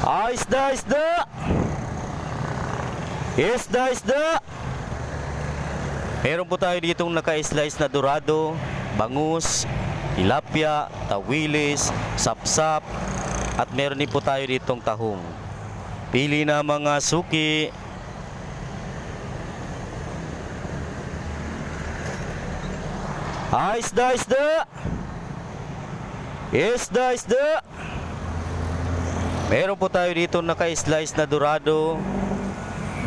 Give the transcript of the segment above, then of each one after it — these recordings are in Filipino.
Isda, isda. Isda, isda. Meron po tayo ditong naka-slice na dorado, bangus, tilapia, tawilis, sapsap, at meron din po tayo ditong tahong. Pili na mga suki. Isda, isda. Isda, isda. Meron po tayo dito naka-slice na dorado,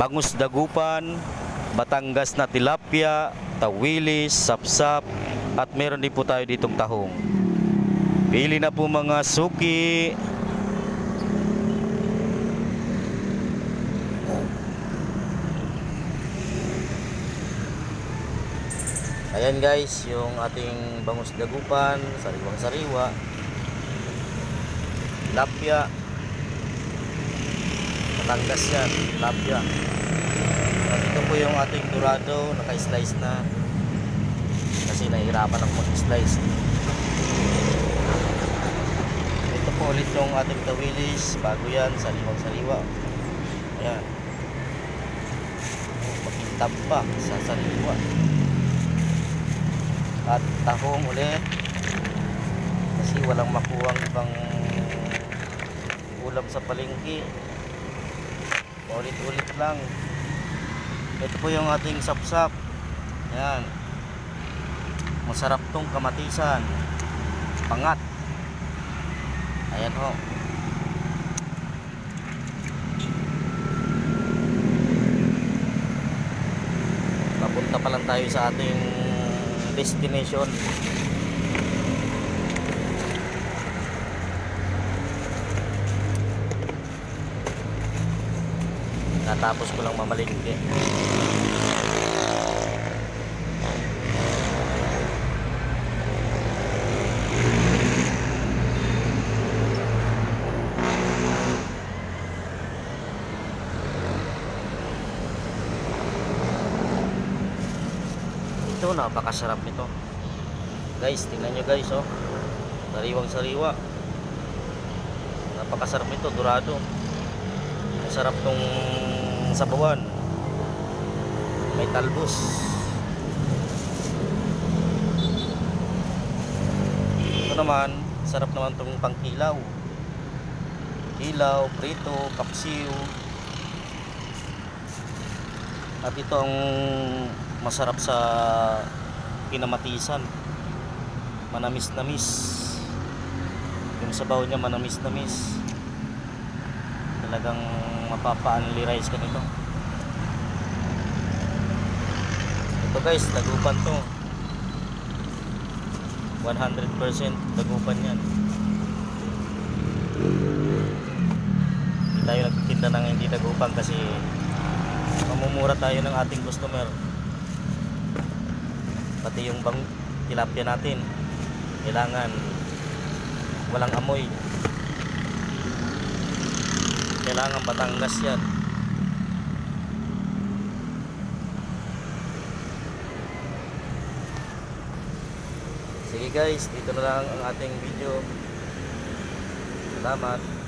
bangus dagupan, Batangas na tilapia, tawilis, sapsap, at meron din po tayo ditong tahong. Pili na po mga suki. Ayan guys, yung ating bangus dagupan, sariwang sariwa, tilapia, Batangas yan, tilapia. At ito po yung ating dorado, naka-slice na kasi nahihirapan ako mag-slice. Ito po ulit yung ating tawilis, bago yan, sariwang sariwa. Ayan, makintab pa sa sariwa. At tahong ulit kasi walang makuwang ibang ulam sa palengke, ulit-ulit lang. Ito po yung ating sapsap. Yan, masarap tong kamatisan, pangat. Ayan ho. Napunta pa lang tayo sa ating destination. Natapos ko lang mamalingki. Ito, napakasarap nito guys, tingnan nyo guys, oh, sariwang sariwa, napakasarap nito, dorado. Masarap tong sabawan, may talbos. Ito naman, sarap naman tong pangkilaw, kilaw, prito, paksiw. At ito ang masarap sa kinamatisan, manamis-namis. Yung sabaw niya manamis-namis, talagang mapapa-unli-rice ka nito. Ito guys, dagupan to, 100% dagupan yan. Hindi tayo nagtitinda ng hindi dagupan kasi mamumura tayo ng ating customer. Pati yung tilapia natin kailangan walang amoy, kailangan Batangas yan. Sige guys, dito na lang ang ating video. Salamat.